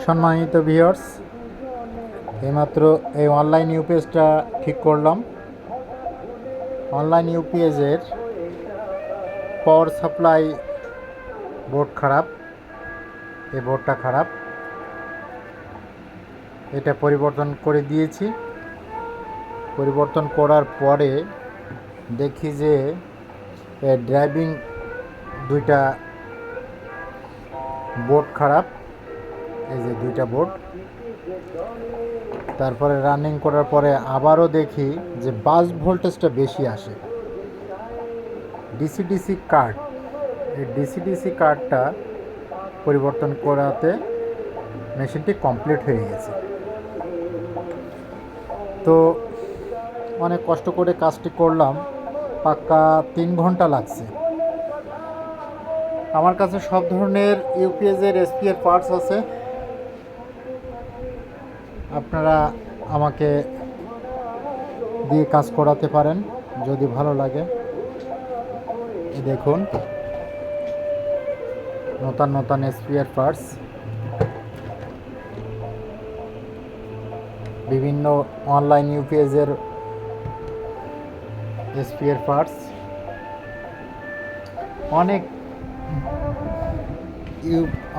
সম্মানিত ভিউয়ার্স, এইমাত্র এই অনলাইন ইউপিএসটা ঠিক করলাম। অনলাইন ইউপিএসের পাওয়ার সাপ্লাই বোর্ড খারাপ, এই বোর্ডটা খারাপ, এটা পরিবর্তন করে দিয়েছি। পরিবর্তন করার পরে দেখি যে ড্রাইভিং দুইটা বোর্ড খারাপ, এই যে দুইটা বোর্ড। তারপরে রানিং করার পরে আবারও দেখি যে বাস ভোল্টেজটা বেশি আসে। ডিসি কার্ড, এই ডিসি কার্ডটা পরিবর্তন করাতে মেশিনটি কমপ্লিট হয়ে গেছে। তো অনেক কষ্ট করে কাজটি করলাম, পাক্কা 3 ঘন্টা লাগছে। আমার কাছে সব ধরনের ইউপিএসের স্পেয়ার পার্টস আছে, আপনারা আমাকে দিয়ে কাজ করাতে পারেন যদি ভালো লাগে। দেখুন, নতুন নতুন স্পেয়ার পার্টস, বিভিন্ন অনলাইন ইউপিএসের স্পেয়ার পার্টস, অনেক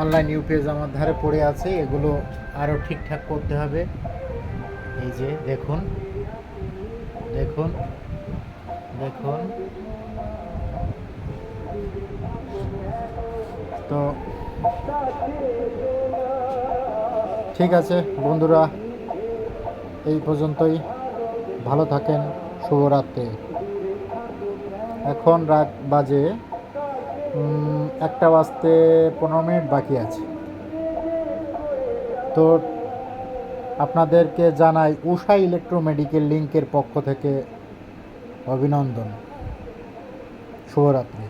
অনলাইন ইউপিএস আমার ধারে পড়ে আছে, এগুলো আরও ঠিকঠাক করতে হবে। এই যে দেখুন দেখুন দেখুন। তো ঠিক আছে বন্ধুরা, এই পর্যন্তই। ভালো থাকেন, শুভরাত্রি। এখন রাত বাজে 1টা বাজতে 15 মিনিট বাকি আছে। তো আপনাদেরকে জানাই উষা ইলেকট্রোমেডিকেল লিঙ্কের পক্ষ থেকে অভিনন্দন। শুভরাত্রি।